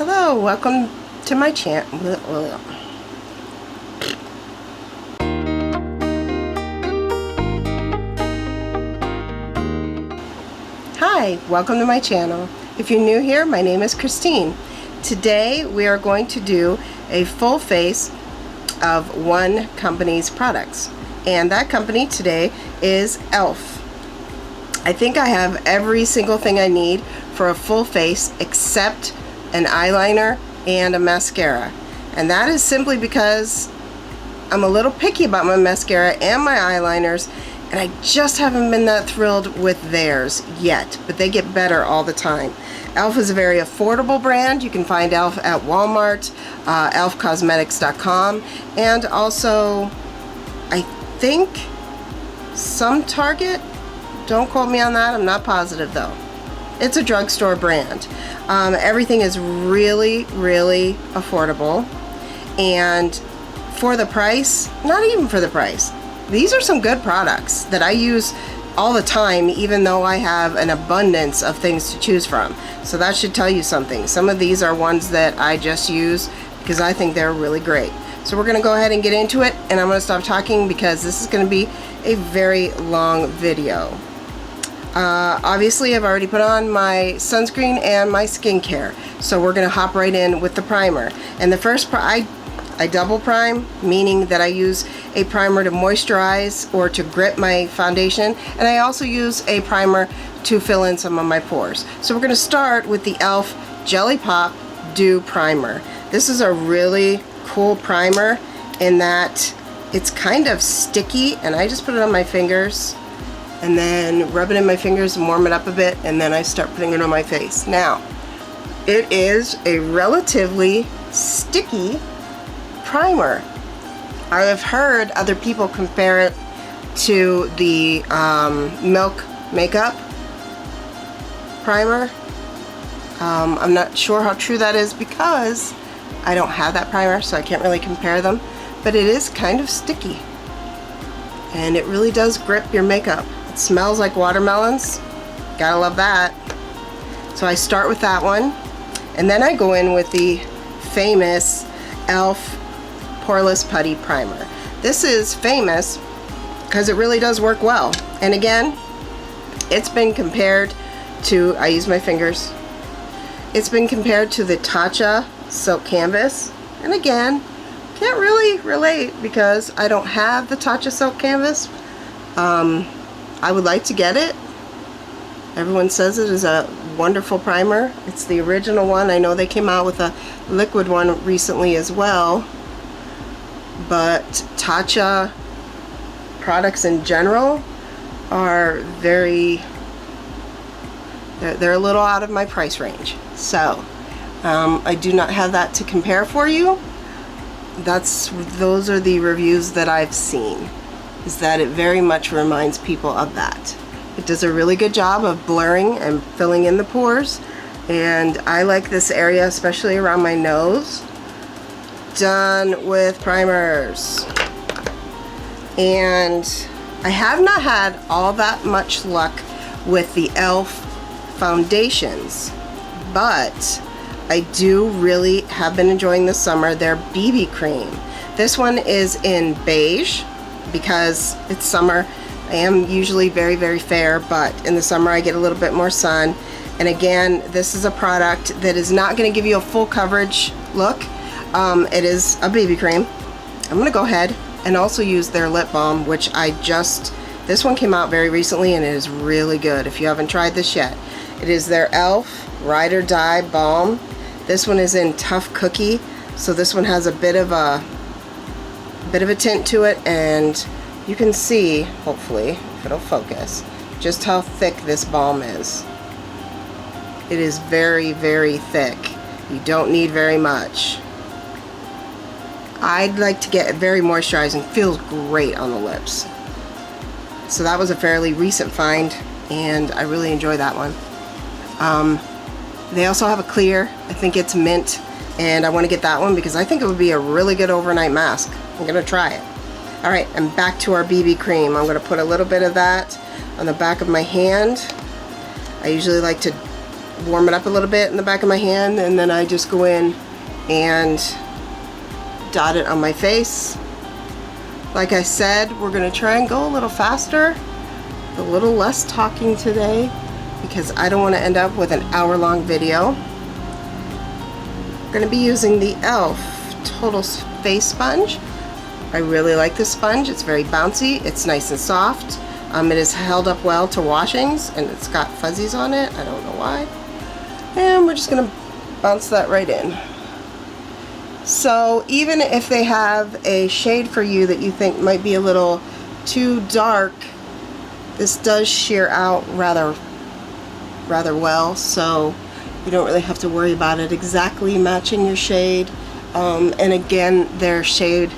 Hello, welcome to my channel. Hi, welcome to my channel. If you're new here, my name is Christine. Today we are going to do a full face of one company's products, and that company today is e.l.f. I think I have every single thing I need for a full face except an eyeliner and a mascara, and that is simply because I'm a little picky about my mascara and my eyeliners, and I just haven't been that thrilled with theirs yet, but they get better all the time. e.l.f. is a very affordable brand. You can find e.l.f. at Walmart, elfcosmetics.com, and also I think some Target. Don't quote me on that, I'm not positive though. It's a drugstore brand. Everything is really affordable, and for the price, not even for the price, these are some good products that I use all the time, even though I have an abundance of things to choose from. So that should tell you something. Some of these are ones that I just use because I think they're really great. So we're going to go ahead and get into it, and I'm going to stop talking because this is going to be a very long video. Obviously I've already put on my sunscreen and my skincare, so we're going to hop right in with the primer. And the first I double prime, meaning that I use a primer to moisturize or to grip my foundation, and I also use a primer to fill in some of my pores. So we're going to start with the e.l.f. Jelly Pop Dew Primer. This is a really cool primer in that it's kind of sticky, and I just put it on my fingers and then rub it in my fingers and warm it up a bit, and then I start putting it on my face. Now, it is a relatively sticky primer. I have heard other people compare it to the Milk Makeup primer. I'm not sure how true that is because I don't have that primer, so I can't really compare them, but it is kind of sticky, and it really does grip your makeup. It smells like watermelons. Gotta love that. So I start with that one, and then I go in with the famous e.l.f. Poreless Putty Primer. This is famous because it really does work well. And again, it's been compared to, I use my fingers, it's been compared to the Tatcha Silk Canvas. And again, can't really relate because I don't have the Tatcha Silk Canvas. I would like to get it. Everyone says it is a wonderful primer. It's the original one. I know they came out with a liquid one recently as well, but Tatcha products in general are they're a little out of my price range. So I do not have that to compare for you. Those are the reviews that I've seen, is that it very much reminds people of that. It does a really good job of blurring and filling in the pores, and I like this area, especially around my nose. Done with primers. And I have not had all that much luck with the e.l.f. foundations, but I do really have been enjoying this summer their BB cream. This one is in beige because it's summer. I am usually very fair, but in the summer I get a little bit more sun. And again, this is a product that is not going to give you a full coverage look. It is a BB cream. I'm going to go ahead and also use their lip balm, which this one came out very recently and it is really good if you haven't tried this yet. It is their e.l.f. Ride or Die Balm. This one is in Tough Cookie, so this one has a bit of a tint to it, and you can see, hopefully, if it'll focus, just how thick this balm is. It is very thick. You don't need very much. I'd like to get it very moisturizing. Feels great on the lips. So that was a fairly recent find, and I really enjoy that one. They also have a clear, I think it's mint, and I want to get that one because I think it would be a really good overnight mask. I'm going to try it. Alright, and back to our BB cream. I'm going to put a little bit of that on the back of my hand. I usually like to warm it up a little bit in the back of my hand, and then I just go in and dot it on my face. Like I said, we're going to try and go a little faster, a little less talking today, because I don't want to end up with an hour-long video. I'm going to be using the e.l.f. Total Face Sponge. I really like this sponge. It's very bouncy. It's nice and soft. It is held up well to washings, and it's got fuzzies on it. I don't know why. And we're just going to bounce that right in. So even if they have a shade for you that you think might be a little too dark, this does sheer out rather well, so you don't really have to worry about it exactly matching your shade. And again, their shade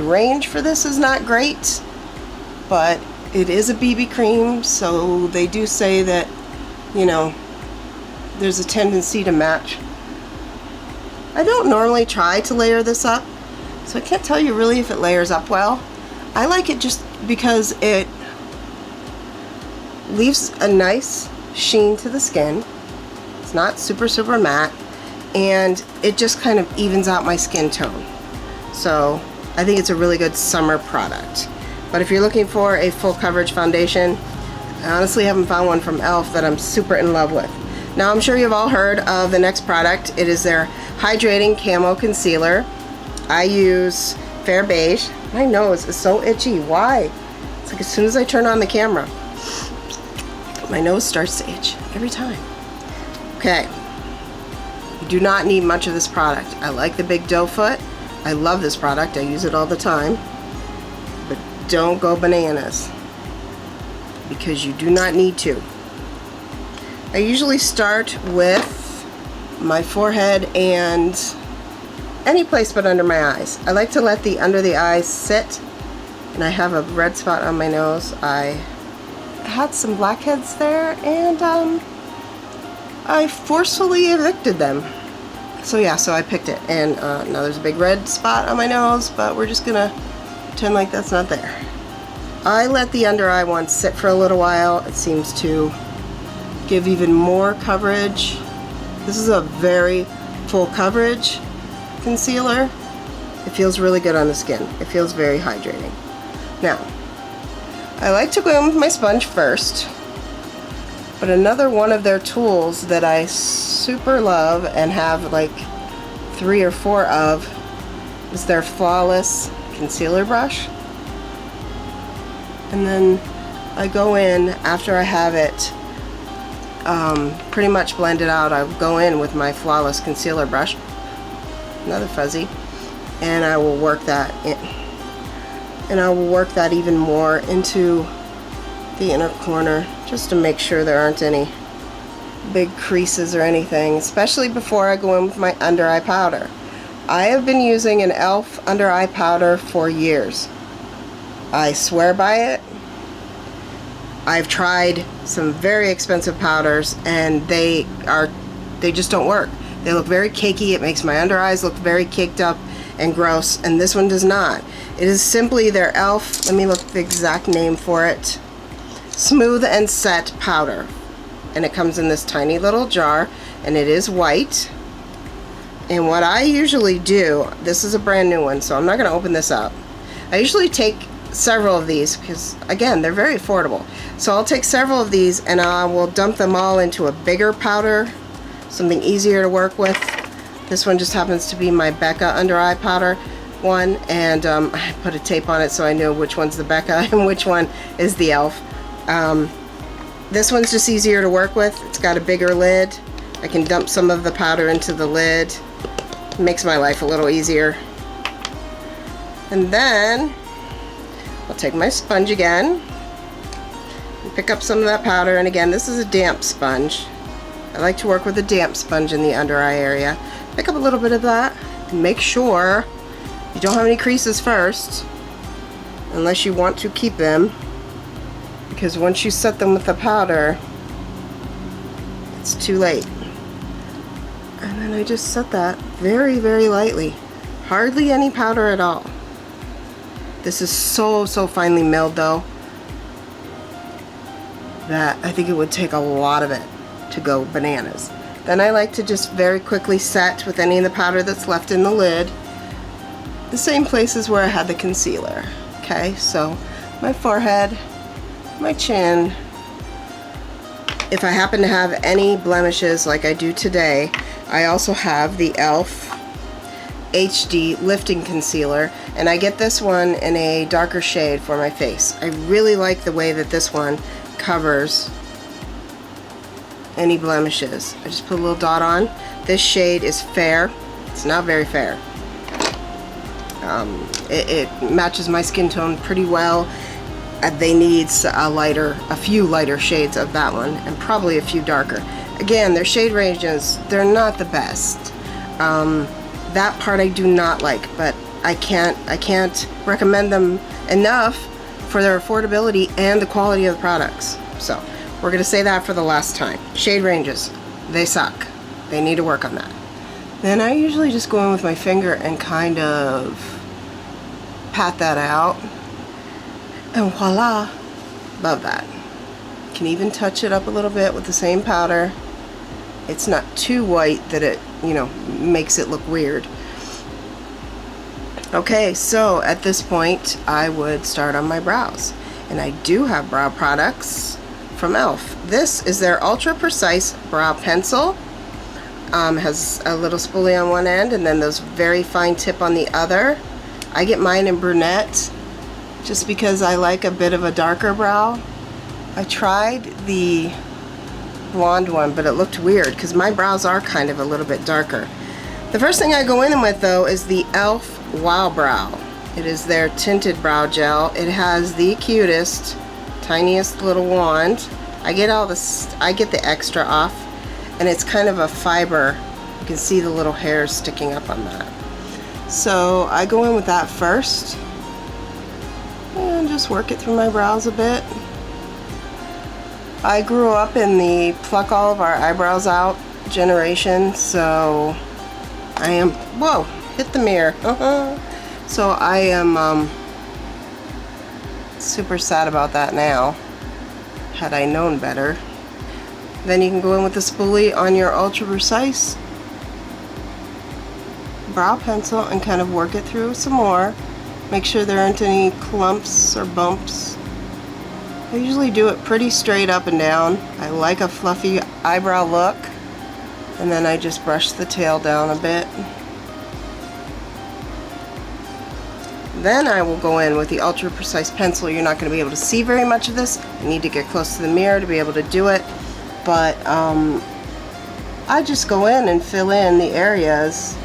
range for this is not great, but it is a BB cream, so they do say that, you know, there's a tendency to match. I don't normally try to layer this up, so I can't tell you really if it layers up well. I like it just because it leaves a nice sheen to the skin. It's not super matte, and it just kind of evens out my skin tone. So I think it's a really good summer product. But if you're looking for a full coverage foundation, I honestly haven't found one from e.l.f. that I'm super in love with. Now, I'm sure you've all heard of the next product. It is their Hydrating Camo Concealer. I use Fair Beige. My nose is so itchy. Why? It's like as soon as I turn on the camera, my nose starts to itch every time. Okay. You do not need much of this product. I like the big doe foot. I love this product. I use it all the time. But don't go bananas, because you do not need to. I usually start with my forehead and any place but under my eyes. I like to let the under the eyes sit, and I have a red spot on my nose. I had some blackheads there, and I forcefully evicted them. So yeah, so I picked it, and now there's a big red spot on my nose, but we're just gonna pretend like that's not there. I let the under eye one sit for a little while. It seems to give even more coverage. This is a very full coverage concealer. It feels really good on the skin. It feels very hydrating. Now, I like to go in with my sponge first, but another one of their tools that I super love and have like 3 or 4 of is their Flawless Concealer Brush. And then I go in after I have it pretty much blended out. I go in with my Flawless Concealer Brush, another fuzzy, and I will work that in. And I will work that even more into the inner corner, just to make sure there aren't any big creases or anything, especially before I go in with my under eye powder. I have been using an e.l.f. under eye powder for years. I swear by it. I've tried some very expensive powders, and they just don't work. They look very cakey. It makes my under eyes look very caked up and gross, and this one does not. It is simply their e.l.f., let me look the exact name for it, Smooth and Set Powder. And it comes in this tiny little jar, and it is white. And what I usually do, this is a brand new one, so I'm not going to open this up. I usually take several of these because, again, they're very affordable. So I'll take several of these and I will dump them all into a bigger powder, something easier to work with. This one just happens to be my Becca under eye powder one, and I put a tape on it so I know which one's the Becca and which one is the e.l.f. This one's just easier to work with. It's got a bigger lid. I can dump some of the powder into the lid. It makes my life a little easier. And then I'll take my sponge again and pick up some of that powder. And again, this is a damp sponge. I like to work with a damp sponge in the under eye area. Pick up a little bit of that and make sure you don't have any creases first, unless you want to keep them, because once you set them with the powder, it's too late. And then I just set that very, very lightly. Hardly any powder at all. This is so finely milled though. that I think it would take a lot of it to go bananas. Then I like to just very quickly set with any of the powder that's left in the lid, the same places where I had the concealer. Okay, so my forehead, my chin. If I happen to have any blemishes like I do today, I also have the e.l.f. HD Lifting Concealer, and I get this one in a darker shade for my face. I really like the way that this one covers any blemishes. I just put a little dot on. This shade is fair. It's not very fair. It matches my skin tone pretty well. They need a few lighter shades of that one, and probably a few darker. Again, their shade ranges, they're not the best. That part I do not like, but I can't recommend them enough for their affordability and the quality of the products. So we're gonna say that for the last time. Shade ranges, they suck. They need to work on that. Then I usually just go in with my finger and kind of pat that out, and voila, love that. Can even touch it up a little bit with the same powder. It's not too white that it, you know, makes it look weird. Okay, so at this point I would start on my brows, and I do have brow products from e.l.f. This is their Ultra Precise Brow Pencil. Has a little spoolie on one end and then those very fine tip on the other. I get mine in brunette just because I like a bit of a darker brow. I tried the blonde one, but it looked weird because my brows are kind of a little bit darker. The first thing I go in with though is the e.l.f. Wow Brow. It is their tinted brow gel. It has the cutest, tiniest little wand. I get the extra off, and it's kind of a fiber. You can see the little hairs sticking up on that. So I go in with that first and just work it through my brows a bit. I grew up in the pluck all of our eyebrows out generation, so I am, whoa, hit the mirror. So I am super sad about that now, had I known better. Then you can go in with the spoolie on your Ultra Precise brow pencil and kind of work it through some more. Make sure there aren't any clumps or bumps. I usually do it pretty straight up and down. I like a fluffy eyebrow look, and then I just brush the tail down a bit. Then I will go in with the Ultra Precise pencil. You're not going to be able to see very much of this. You need to get close to the mirror to be able to do it, but I just go in and fill in the areas.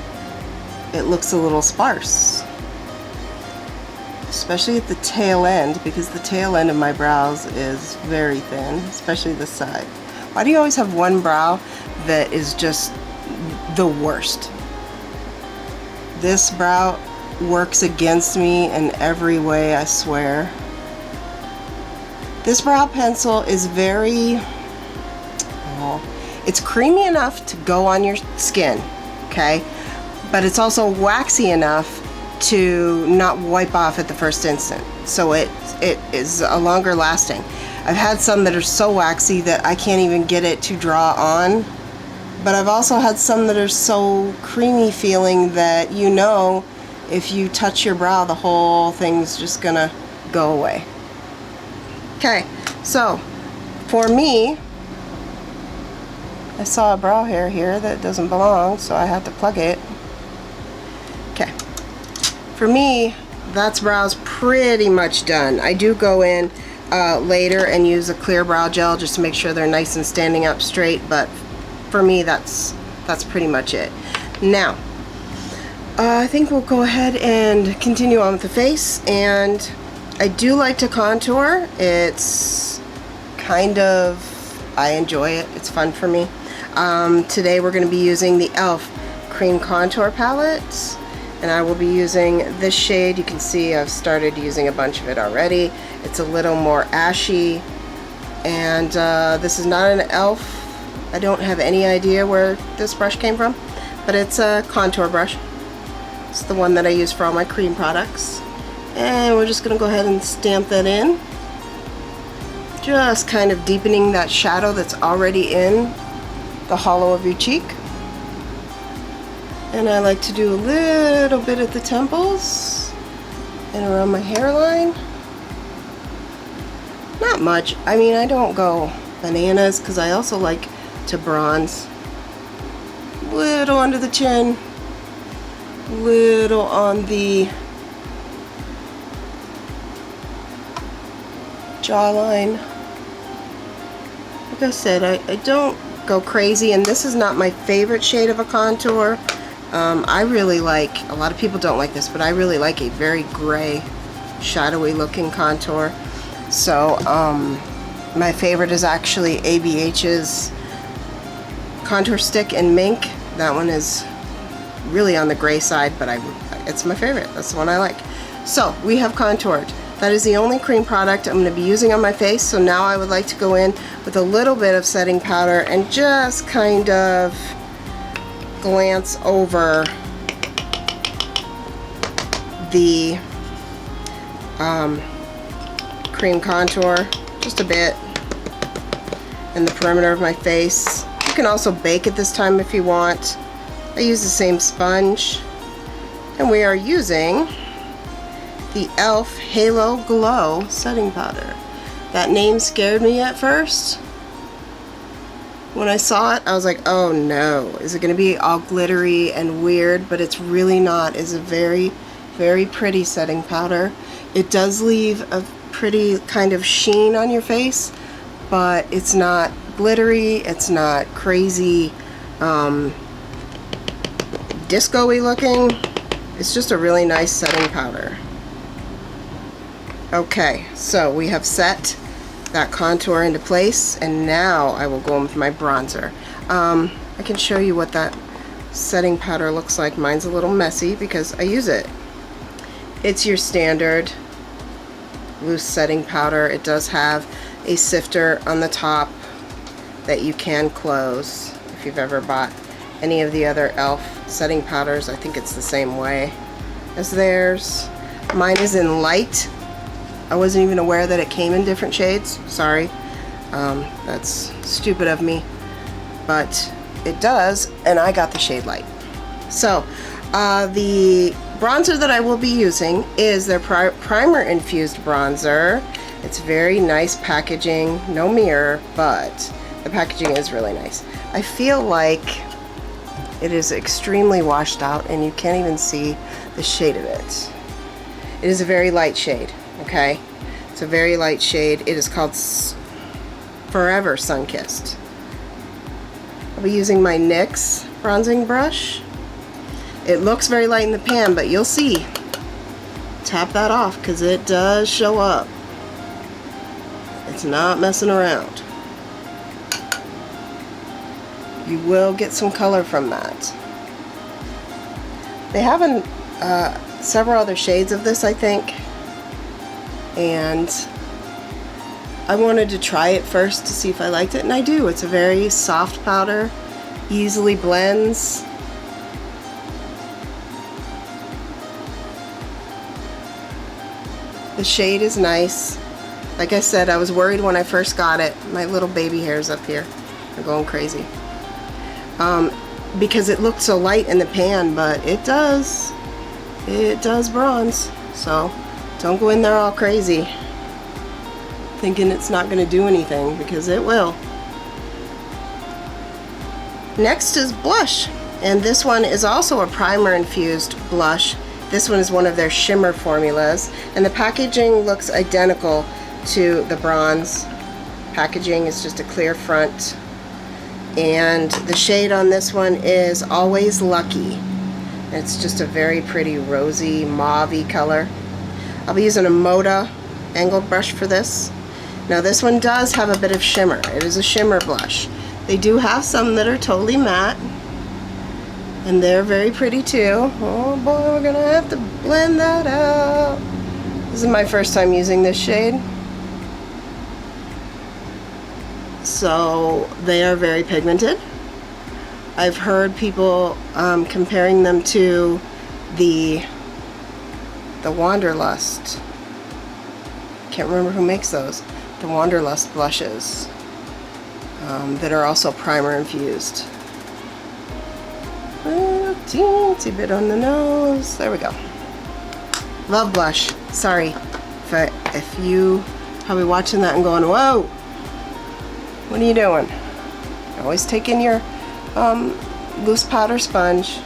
It looks a little sparse, especially at the tail end, because the tail end of my brows is very thin, especially this side. Why do you always have one brow that is just the worst? This brow works against me in every way, I swear. This brow pencil is very, it's creamy enough to go on your skin, okay? But it's also waxy enough to not wipe off at the first instant. So it is a longer lasting. I've had some that are so waxy that I can't even get it to draw on. But I've also had some that are so creamy feeling that, you know, if you touch your brow, the whole thing's just gonna go away. Okay, so for me, I saw a brow hair here that doesn't belong, so I have to plug it. Okay, for me, that's brows pretty much done. I do go in later and use a clear brow gel just to make sure they're nice and standing up straight, but for me, that's pretty much it. Now, I think we'll go ahead and continue on with the face, and I do like to contour. It's kind of, I enjoy it. It's fun for me. Today we're going to be using the e.l.f. Cream Contour Palette, and I will be using this shade. You can see I've started using a bunch of it already. It's a little more ashy, and this is not an e.l.f. I don't have any idea where this brush came from, but it's a contour brush. It's the one that I use for all my cream products. And we're just going to go ahead and stamp that in. Just kind of deepening that shadow that's already in the hollow of your cheek. And I like to do a little bit at the temples and around my hairline. Not much. I mean, I don't go bananas because I also like to bronze. Little under the chin, little on the jawline. Like I said, I don't go crazy, and this is not my favorite shade of a contour. I really like, a lot of people don't like this, but I really like a very gray, shadowy looking contour. So my favorite is actually ABH's contour stick in mink. That one is really on the gray side, but it's my favorite. That's the one I like. So we have contoured. That is the only cream product I'm going to be using on my face. So now I would like to go in with a little bit of setting powder and just kind of glance over the cream contour just a bit in the perimeter of my face. You can also bake it this time if you want. I use the same sponge, and we are using the e.l.f. Halo Glow setting powder. That name scared me at first. When I saw it, I was like, oh no, is it going to be all glittery and weird? But it's really not. It's a very, very pretty setting powder. It does leave a pretty kind of sheen on your face, but it's not glittery, it's not crazy disco-y looking. It's just a really nice setting powder. Okay, so we have set that contour into place, and now I will go in with my bronzer. I can show you what that setting powder looks like. Mine's a little messy because I use it. It's your standard loose setting powder. It does have a sifter on the top that you can close. If you've ever bought any of the other e.l.f. setting powders, I think it's the same way as theirs. Mine is in light. I wasn't even aware that it came in different shades. Sorry. That's stupid of me. But it does, and I got the shade light. So, the bronzer that I will be using is their primer infused bronzer. It's very nice packaging, no mirror, but the packaging is really nice. I feel like it is extremely washed out and you can't even see the shade of it. It is a very light shade, okay? It's a very light shade. It is called Forever Sunkissed. I'll be using my NYX bronzing brush. It looks very light in the pan, but you'll see. Tap that off because it does show up. It's not messing around. You will get some color from that. They have several other shades of this, I think, and I wanted to try it first to see if I liked it, and I do. It's a very soft powder, easily blends. The shade is nice. Like I said, I was worried when I first got it. My little baby hairs up here are going crazy. Because it looked so light in the pan, but it does bronze. So don't go in there all crazy thinking it's not going to do anything, because it will. Next is blush, and this one is also a primer infused blush. This one is one of their shimmer formulas, and the packaging looks identical to the bronze packaging. It's just a clear front, and the shade on this one is Always Lucky. It's just a very pretty rosy mauve-y color. I'll be using a Moda angled brush for this. Now this one does have a bit of shimmer. It is a shimmer blush. They do have some that are totally matte, and they're very pretty too. Oh boy, we're gonna have to blend that out. This is my first time using this shade. So they are very pigmented. I've heard people comparing them to the Wanderlust. Can't remember who makes those, the Wanderlust blushes that are also primer infused. A teensy bit on the nose. There we go. Love blush. Sorry if you probably watching that and going, whoa, what are you doing? Always take in your loose powder sponge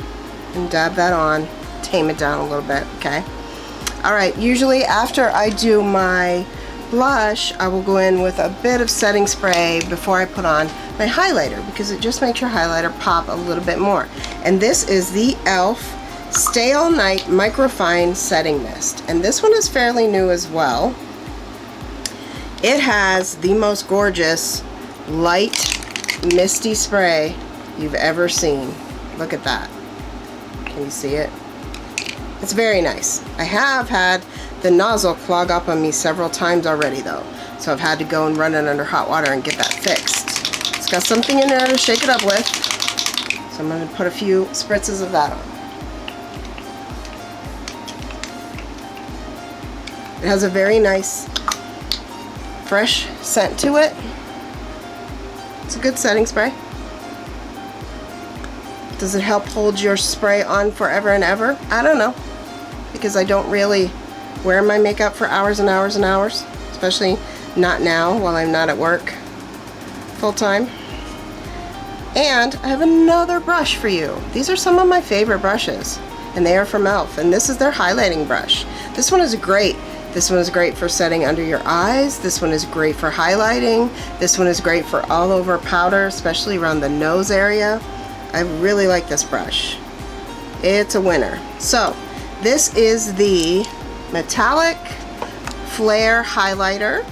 and dab that on, tame it down a little bit, okay? Alright, usually after I do my blush, I will go in with a bit of setting spray before I put on my highlighter, because it just makes your highlighter pop a little bit more. And this is the e.l.f. Stay All Night Microfine Setting Mist. And this one is fairly new as well. It has the most gorgeous, light, misty spray you've ever seen. Look at that. Can you see it? It's very nice. I have had the nozzle clog up on me several times already though, so I've had to go and run it under hot water and get that fixed. It's got something in there to shake it up with, so I'm going to put a few spritzes of that on. It has a very nice fresh scent to it. It's a good setting spray. Does it help hold your spray on forever and ever? I don't know, because I don't really wear my makeup for hours and hours and hours, especially not now while I'm not at work full time. And I have another brush for you. These are some of my favorite brushes, and they are from e.l.f. and this is their highlighting brush. This one is great. This one is great for setting under your eyes. This one is great for highlighting. This one is great for all over powder, especially around the nose area. I really like this brush. It's a winner. So this is the metallic flare highlighter.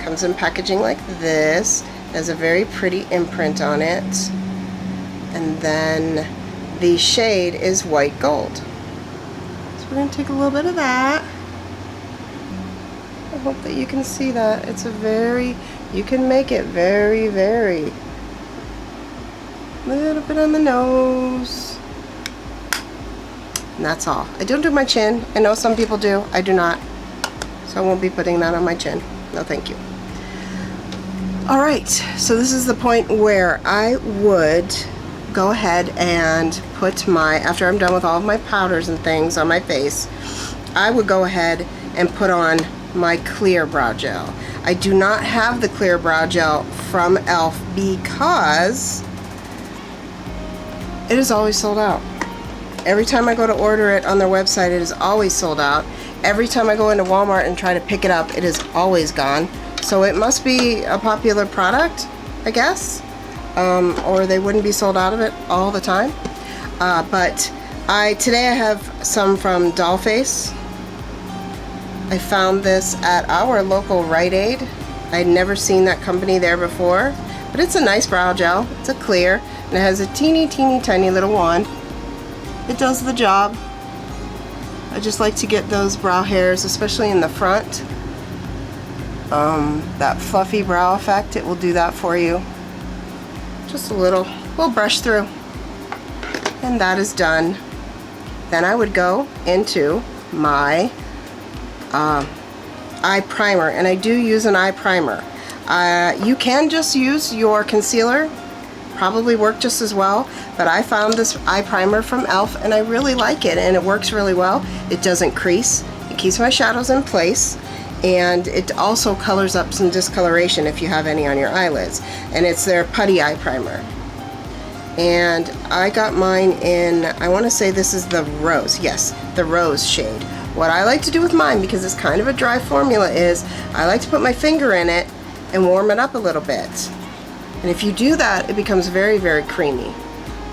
Comes in packaging like this. It has a very pretty imprint on it. And then the shade is white gold. So we're going to take a little bit of that. I hope that you can see that. It's a very, you can make it very, very little bit on the nose. And that's all. I don't do my chin. I know some people do. I do not. So I won't be putting that on my chin. No, thank you. Alright, so this is the point where I would go ahead and put my, after I'm done with all of my powders and things on my face, I would go ahead and put on my clear brow gel. I do not have the clear brow gel from e.l.f. because it is always sold out. Every time I go to order it on their website, it is always sold out. Every time I go into Walmart and try to pick it up, it is always gone. So it must be a popular product, I guess, or they wouldn't be sold out of it all the time. But today I have some from Dollface. I found this at our local Rite Aid. I'd never seen that company there before, but it's a nice brow gel. It's a clear, and it has a teeny tiny little wand. It does the job. I just like to get those brow hairs, especially in the front. That fluffy brow effect, it will do that for you. Just a little, we'll brush through. And that is done. Then I would go into my eye primer, and I do use an eye primer. You can just use your concealer, probably work just as well, but I found this eye primer from e.l.f. and I really like it, and it works really well. It doesn't crease, it keeps my shadows in place, and it also colors up some discoloration if you have any on your eyelids. And it's their putty eye primer. And I got mine in, I want to say this is the rose, yes, the rose shade. What I like to do with mine, because it's kind of a dry formula, is I like to put my finger in it and warm it up a little bit. And if you do that, it becomes very, very creamy.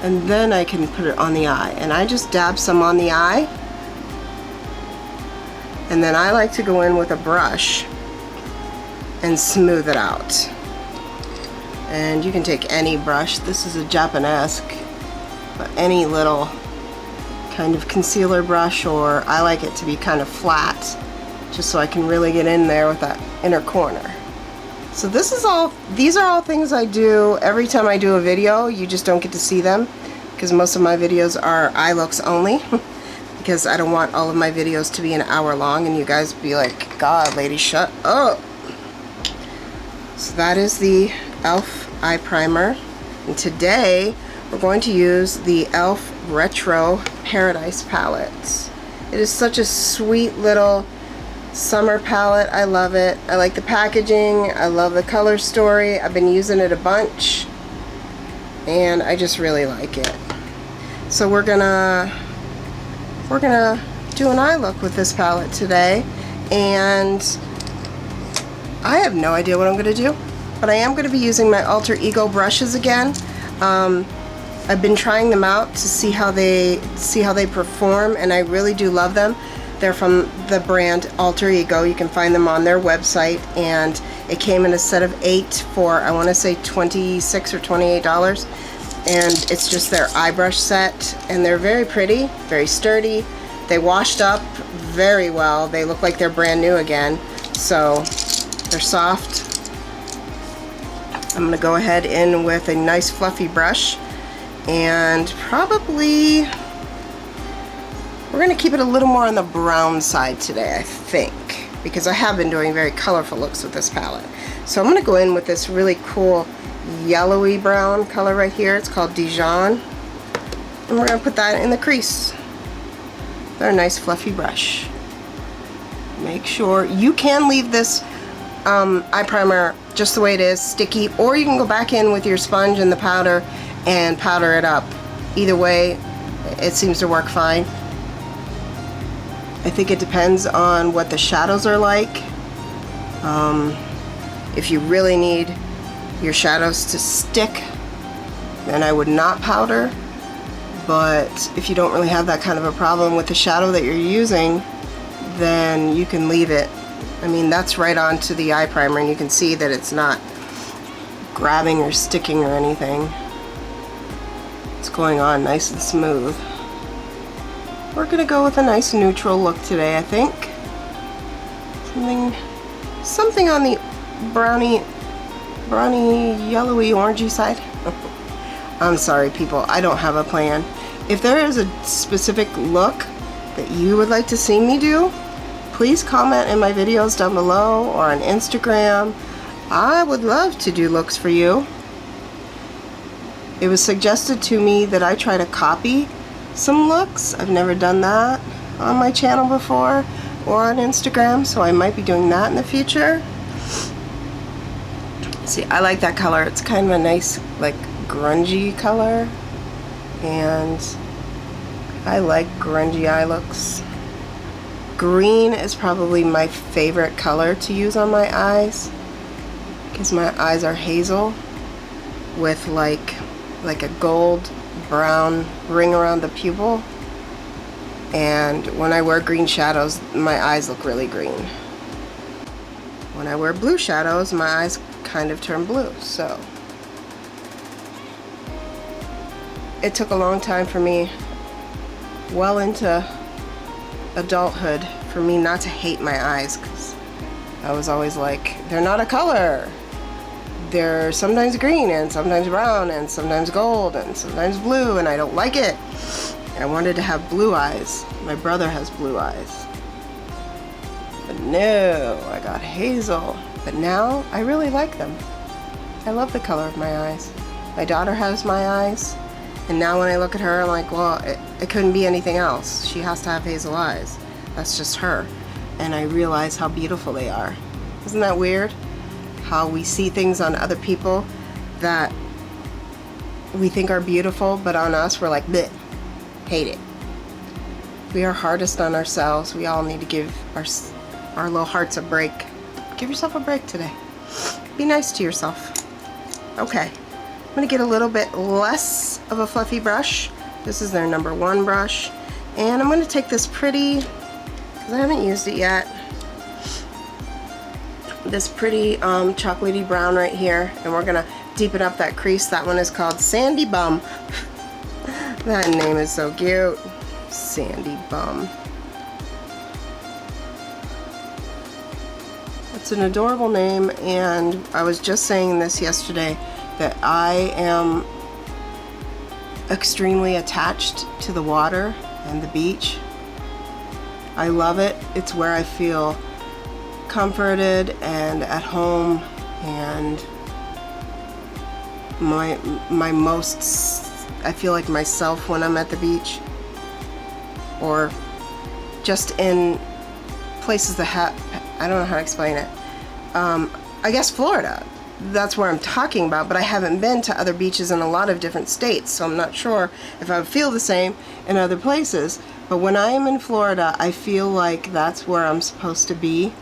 And then I can put it on the eye. And I just dab some on the eye. And then I like to go in with a brush and smooth it out. And you can take any brush. This is a Japanesque, but any little kind of concealer brush, or I like it to be kind of flat, just so I can really get in there with that inner corner. So this is all, these are all things I do every time I do a video. You just don't get to see them because most of my videos are eye looks only because I don't want all of my videos to be an hour long and you guys be like, God, lady, shut up. So that is the e.l.f. eye primer. And today we're going to use the e.l.f. Retro Paradise palettes. It is such a sweet little summer palette. I love it. I like the packaging. I love the color story. I've been using it a bunch and I just really like it. So we're gonna do an eye look with this palette today, and I have no idea what I'm gonna do, but I am gonna be using my Alter Ego brushes again. I've been trying them out to see how they perform, and I really do love them. They're from the brand Alter Ego. You can find them on their website, and it came in a set of 8 for, I want to say, $26 or $28. And it's just their eye brush set, and they're very pretty, very sturdy. They washed up very well. They look like they're brand new again. So they're soft. I'm going to go ahead in with a nice fluffy brush, and probably we're going to keep it a little more on the brown side today, I think, because I have been doing very colorful looks with this palette. So I'm going to go in with this really cool yellowy brown color right here. It's called Dijon, and we're going to put that in the crease. They're a nice fluffy brush. Make sure you can leave this eye primer just the way it is, sticky, or you can go back in with your sponge and the powder and powder it up. Either way, it seems to work fine. I think it depends on what the shadows are like. If you really need your shadows to stick, then I would not powder. But if you don't really have that kind of a problem with the shadow that you're using, then you can leave it. I mean, that's right onto the eye primer, and you can see that it's not grabbing or sticking or anything. It's going on nice and smooth. We're gonna go with a nice neutral look today, I think. Something on the browny, yellowy, orangey side. I'm sorry, people, I don't have a plan. If there is a specific look that you would like to see me do, please comment in my videos down below or on Instagram. I would love to do looks for you. It was suggested to me that I try to copy some looks. I've never done that on my channel before or on Instagram, so I might be doing that in the future. See, I like that color. It's kind of a nice, like, grungy color, and I like grungy eye looks. Green is probably my favorite color to use on my eyes, because my eyes are hazel with like a gold brown ring around the pupil, and when I wear green shadows, my eyes look really green. When I wear blue shadows, my eyes kind of turn blue. So it took a long time for me, well into adulthood, for me not to hate my eyes, because I was always like, they're not a color. They're sometimes green and sometimes brown and sometimes gold and sometimes blue, and I don't like it. I wanted to have blue eyes. My brother has blue eyes. But no, I got hazel. But now I really like them. I love the color of my eyes. My daughter has my eyes, and now when I look at her, I'm like, well, it couldn't be anything else. She has to have hazel eyes. That's just her. And I realize how beautiful they are. Isn't that weird? How we see things on other people that we think are beautiful, but on us, we're like, bleh, hate it. We are hardest on ourselves. We all need to give our little hearts a break. Give yourself a break today. Be nice to yourself. Okay, I'm gonna get a little bit less of a fluffy brush. This is their #1 brush. And I'm gonna take this pretty, because I haven't used it yet, this pretty chocolatey brown right here, and we're gonna deepen up that crease. That one is called Sandy Bum. That name is so cute. Sandy Bum. It's an adorable name, and I was just saying this yesterday that I am extremely attached to the water and the beach. I love it. It's where I feel comforted and at home, And my most, I feel like myself when I'm at the beach, or just in places that have, I don't know how to explain it. I guess Florida, that's where I'm talking about, but I haven't been to other beaches in a lot of different states, so I'm not sure if I would feel the same in other places. But when I am in Florida, I feel like that's where I'm supposed to be.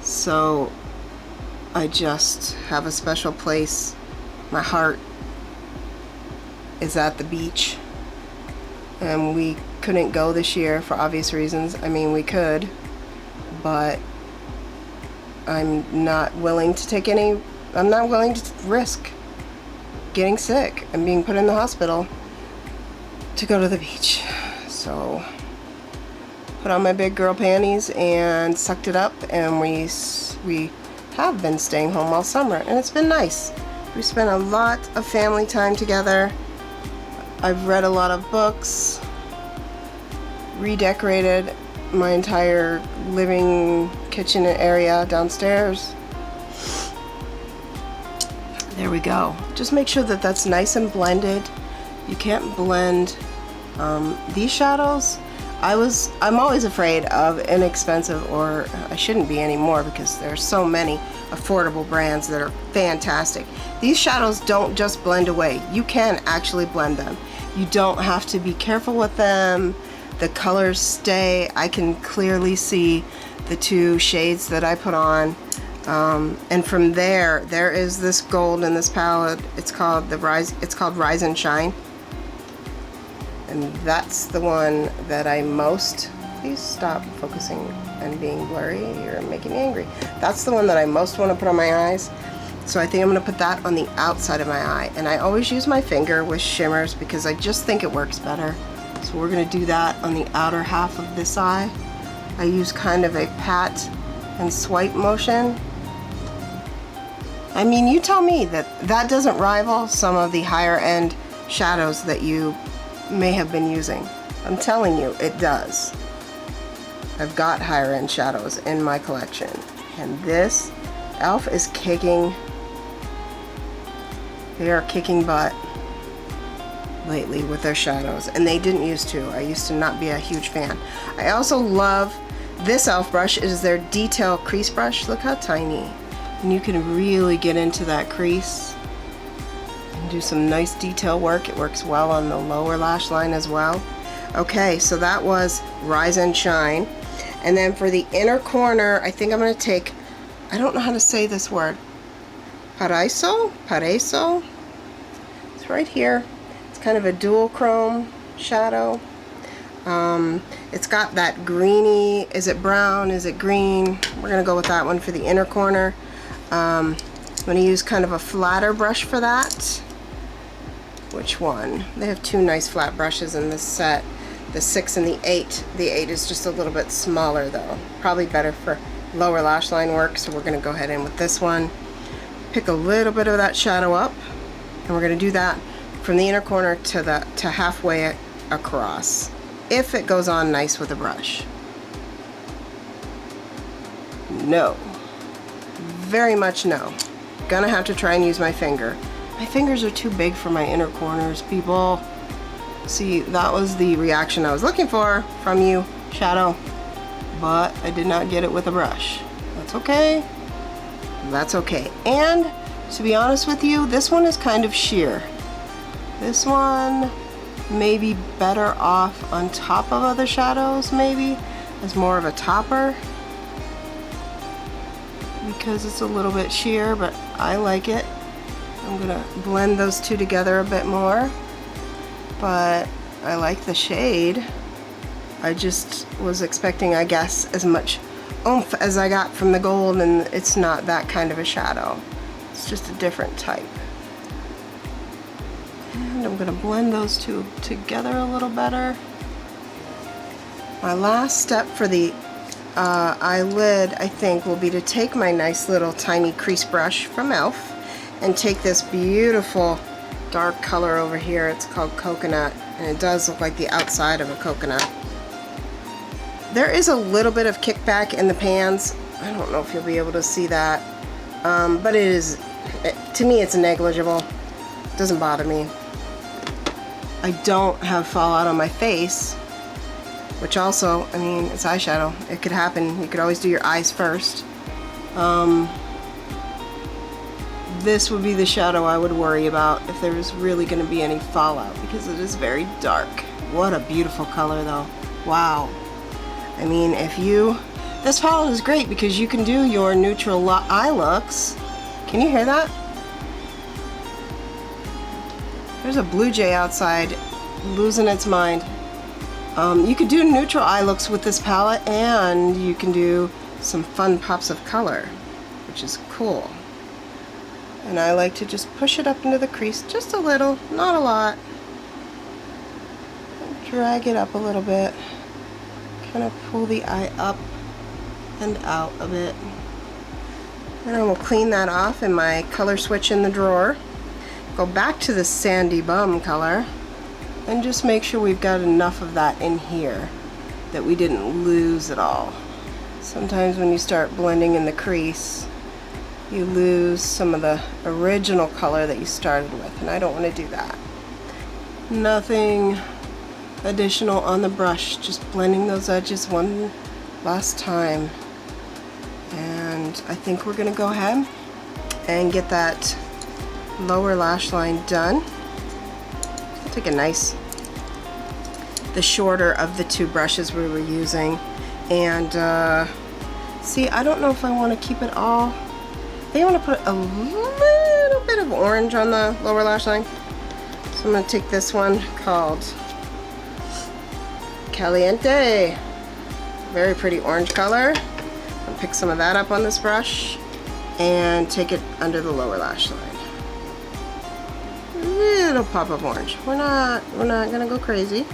So I just have a special place. My heart is at the beach, and we couldn't go this year for obvious reasons. I mean, we could, but I'm not willing to risk getting sick and being put in the hospital to go to the beach. So put on my big girl panties and sucked it up, and we have been staying home all summer, and it's been nice. We spent a lot of family time together. I've read a lot of books, redecorated my entire living kitchen area downstairs. There we go. Just make sure that that's nice and blended. You can't blend these shadows. I'm always afraid of inexpensive, or I shouldn't be anymore because there's so many affordable brands that are fantastic. These shadows don't just blend away. You can actually blend them. You don't have to be careful with them. The colors stay. I can clearly see the two shades that I put on. And from there is this gold in this palette. It's called Rise and Shine. And that's the one that I most, please stop focusing and being blurry, you're making me angry. That's the one that I most want to put on my eyes. So I think I'm going to put that on the outside of my eye. And I always use my finger with shimmers because I just think it works better. So we're going to do that on the outer half of this eye. I use kind of a pat and swipe motion. I mean, you tell me that doesn't rival some of the higher end shadows that you may have been using. I'm telling you, it does. I've got higher end shadows in my collection, and this e.l.f. is kicking. They are kicking butt lately with their shadows, and they didn't used to. I used to not be a huge fan. I also love this e.l.f. brush. It is their detail crease brush. Look how tiny, and you can really get into that crease and do some nice detail work. It works well on the lower lash line as well. Okay, so that was Rise and Shine. And then for the inner corner, I think I'm going to take, I don't know how to say this word, Paraiso? It's right here. It's kind of a dual chrome shadow. It's got that greeny, is it brown, is it green? We're going to go with that one for the inner corner. I'm going to use kind of a flatter brush for that. Which one? They have two nice flat brushes in this set, the 6 and the 8. The 8 is just a little bit smaller though. Probably better for lower lash line work, so we're going to go ahead in with this one. Pick a little bit of that shadow up, and we're going to do that from the inner corner to halfway across, if it goes on nice with a brush. No. Very much no. Gonna have to try and use my finger. My fingers are too big for my inner corners, people. See, that was the reaction I was looking for from you, shadow. But I did not get it with a brush. That's okay. That's okay. And to be honest with you, this one is kind of sheer. This one may be better off on top of other shadows, maybe, as more of a topper, because it's a little bit sheer, but I like it. I'm gonna blend those two together a bit more, but I like the shade. I just was expecting, I guess, as much oomph as I got from the gold, and it's not that kind of a shadow. It's just a different type. And I'm gonna blend those two together a little better. My last step for the eyelid, I think, will be to take my nice little tiny crease brush from e.l.f. and take this beautiful dark color over here. It's called Coconut, and it does look like the outside of a coconut. There is a little bit of kickback in the pans I don't know if you'll be able to see that, but to me it's negligible. It doesn't bother me. I don't have fallout on my face, which also, I mean, it's eyeshadow. It could happen. You could always do your eyes first. This would be the shadow I would worry about if there was really going to be any fallout, because it is very dark. What a beautiful color though. Wow. I mean, this palette is great because you can do your neutral eye looks. Can you hear that? There's a blue jay outside losing its mind. You could do neutral eye looks with this palette, and you can do some fun pops of color, which is cool. And I like to just push it up into the crease just a little, not a lot. Drag it up a little bit. Kind of pull the eye up and out a bit. And I will clean that off in my color switch in the drawer. Go back to the sandy bum color and just make sure we've got enough of that in here that we didn't lose it all. Sometimes when you start blending in the crease, you lose some of the original color that you started with, and I don't want to do that. Nothing additional on the brush, just blending those edges one last time. And I think we're going to go ahead and get that lower lash line done. I'll take the shorter of the two brushes we were using, and see, I don't know if I want to keep it all. I think I want to put a little bit of orange on the lower lash line. So I'm going to take this one called Caliente. Very pretty orange color. I'll pick some of that up on this brush and take it under the lower lash line. Little pop of orange. We're not gonna go crazy,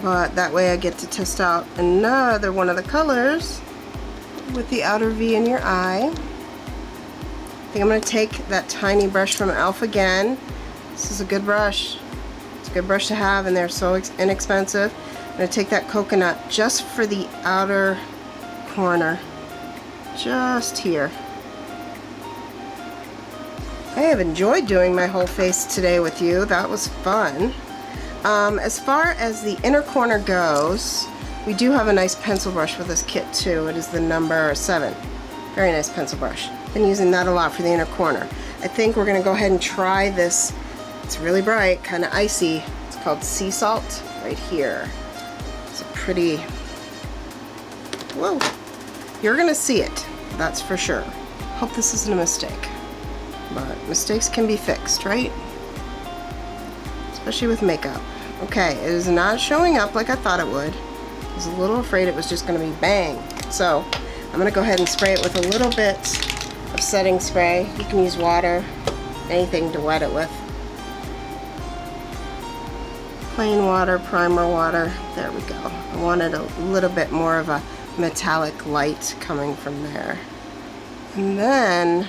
but that way I get to test out another one of the colors with the outer V in your eye. I think I'm going to take that tiny brush from e.l.f. again. This is a good brush. It's a good brush to have, and they're so inexpensive. I'm going to take that coconut just for the outer corner. Just here. I have enjoyed doing my whole face today with you. That was fun. As far as the inner corner goes, we do have a nice pencil brush for this kit too. It is the number 7. Very nice pencil brush. Been using that a lot for the inner corner. I think we're going to go ahead and try this. It's really bright, kind of icy. It's called Sea Salt right here. It's a pretty, whoa. You're going to see it, that's for sure. Hope this isn't a mistake. But mistakes can be fixed, right? Especially with makeup. Okay, it is not showing up like I thought it would. I was a little afraid it was just going to be bang. So I'm going to go ahead and spray it with a little bit of setting spray. You can use water, anything to wet it with. Plain water, primer water. There we go. I wanted a little bit more of a metallic light coming from there. And then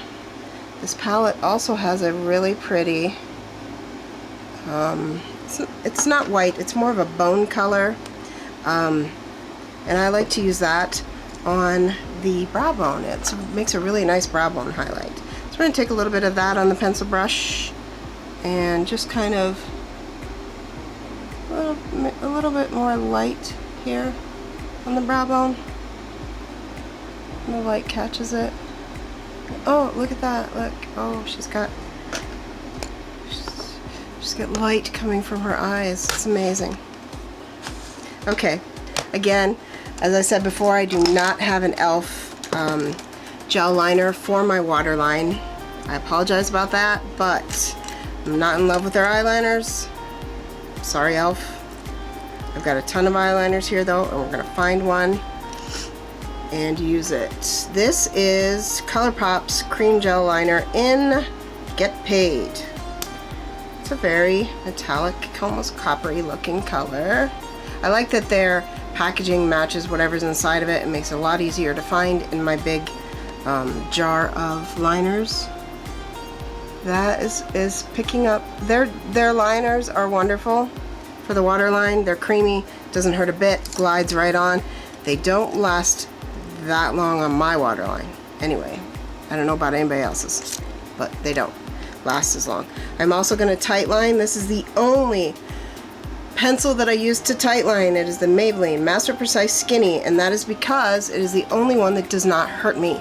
this palette also has a really pretty, it's not white, it's more of a bone color. And I like to use that on the brow bone. It makes a really nice brow bone highlight. So we're going to take a little bit of that on the pencil brush and just kind of a little bit more light here on the brow bone. And the light catches it. Oh, look at that. Look. Oh, she's got light coming from her eyes. It's amazing. Okay. Again, as I said before, I do not have an e.l.f. Gel liner for my waterline. I apologize about that, but I'm not in love with their eyeliners. Sorry, e.l.f. I've got a ton of eyeliners here though, and we're going to find one and use it. This is ColourPop's Cream Gel Liner in Get Paid. It's a very metallic, almost coppery looking color. I like that their packaging matches whatever's inside of it. It makes it a lot easier to find in my big jar of liners. That is picking up. Their liners are wonderful for the waterline. They're creamy, doesn't hurt a bit, glides right on. They don't last that long on my waterline. Anyway, I don't know about anybody else's, but they don't last as long. I'm also going to tightline. This is the only pencil that I use to tightline. It is the Maybelline Master Precise Skinny, and that is because it is the only one that does not hurt me.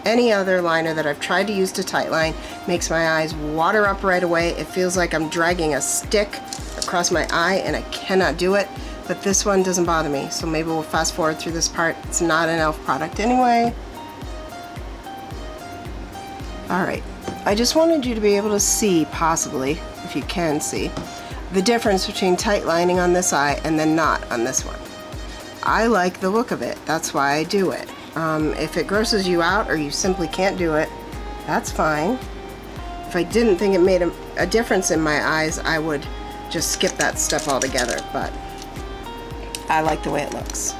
Any other liner that I've tried to use to tightline makes my eyes water up right away. It feels like I'm dragging a stick across my eye, and I cannot do it. But this one doesn't bother me, so maybe we'll fast forward through this part. It's not an e.l.f. product anyway. Alright, I just wanted you to be able to see, possibly, if you can see, the difference between tightlining on this eye and then not on this one. I like the look of it, that's why I do it. If it grosses you out or you simply can't do it, that's fine. If I didn't think it made a difference in my eyes, I would just skip that step altogether, but I like the way it looks.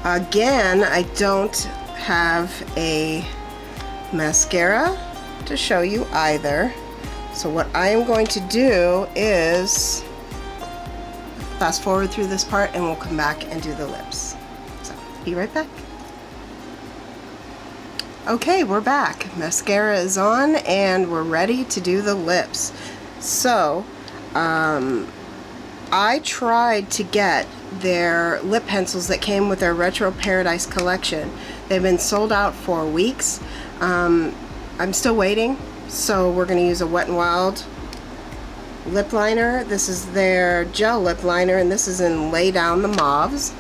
Again, I don't have a mascara to show you either. So what I am going to do is fast forward through this part and we'll come back and do the lips. So, be right back. Okay, we're back. Mascara is on and we're ready to do the lips. So, I tried to get their lip pencils that came with their Retro Paradise collection. They've been sold out for weeks. I'm still waiting, so we're going to use a Wet n Wild lip liner. This is their gel lip liner, and this is in Lay Down the Mauves.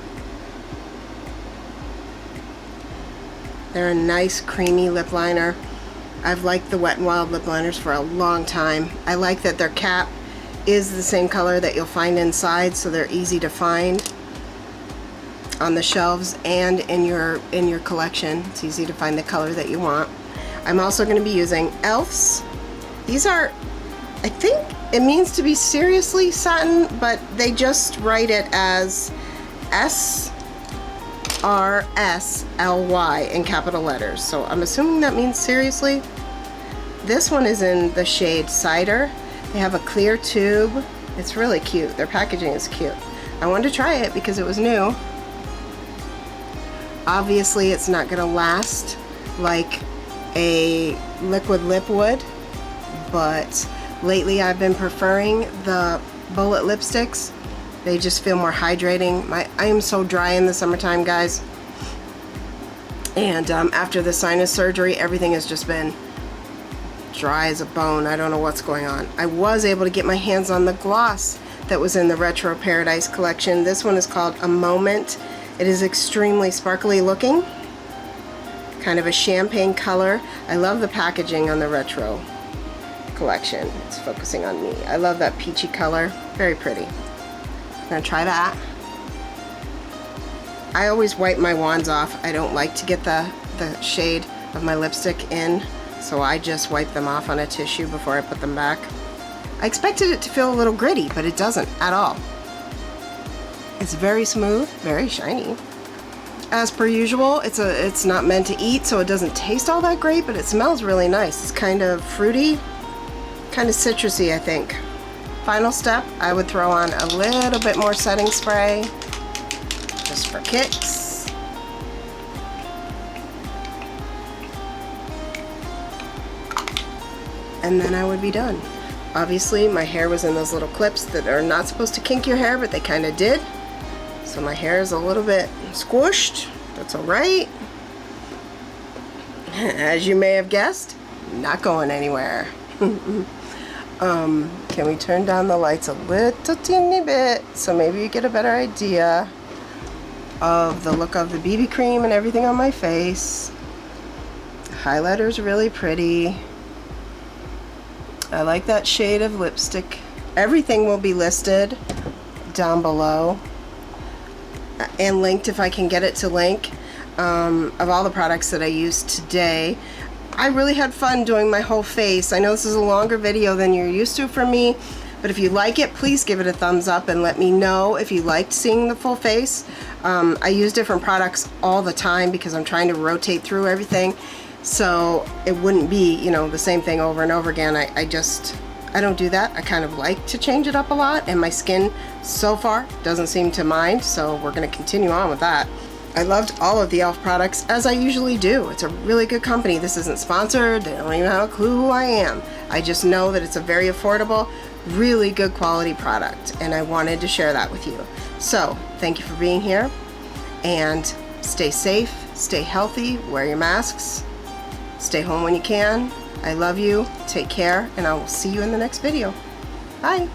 They're a nice creamy lip liner. I've liked the Wet n Wild lip liners for a long time. I like that their cap is the same color that you'll find inside, so they're easy to find on the shelves and in your collection. It's easy to find the color that you want. I'm also going to be using e.l.f.'s. These are, I think it means to be seriously satin, but they just write it as SRSLY in capital letters, so I'm assuming that means seriously. This one is in the shade Cider. They have a clear tube. It's really cute. Their packaging is cute. I wanted to try it because it was new. Obviously it's not going to last like a liquid lip would, but lately I've been preferring the bullet lipsticks. They just feel more hydrating. I am so dry in the summertime, guys, and after the sinus surgery, everything has just been dry as a bone. I don't know what's going on. I was able to get my hands on the gloss that was in the Retro Paradise collection. This one is called A Moment. It is extremely sparkly looking, kind of a champagne color. I love the packaging on the Retro collection. It's focusing on me. I love that peachy color. Very pretty. I'm gonna try that. I always wipe my wands off. I don't like to get the shade of my lipstick in, so I just wipe them off on a tissue before I put them back. I expected it to feel a little gritty, but it doesn't at all. It's very smooth, very shiny. As per usual, it's not meant to eat, so it doesn't taste all that great, but it smells really nice. It's kind of fruity, kind of citrusy, I think. Final step, I would throw on a little bit more setting spray, just for kicks. And then I would be done. Obviously, my hair was in those little clips that are not supposed to kink your hair, but they kind of did. So my hair is a little bit squished. That's alright. As you may have guessed, not going anywhere. Can we turn down the lights a little teeny bit so maybe you get a better idea of the look of the BB cream and everything on my face. The highlighter's really pretty. I like that shade of lipstick. Everything will be listed down below and linked if I can get it to link, of all the products that I used today. I really had fun doing my whole face. I know this is a longer video than you're used to from me, but if you like it, please give it a thumbs up and let me know if you liked seeing the full face. I use different products all the time because I'm trying to rotate through everything, so it wouldn't be, you know, the same thing over and over again. I don't do that. I kind of like to change it up a lot, and my skin so far doesn't seem to mind, so we're going to continue on with that. I loved all of the e.l.f. products, as I usually do. It's a really good company. This isn't sponsored. They don't even have a clue who I am. I just know that it's a very affordable, really good quality product, and I wanted to share that with you. So, thank you for being here, and stay safe, stay healthy, wear your masks, stay home when you can. I love you, take care, and I will see you in the next video. Bye!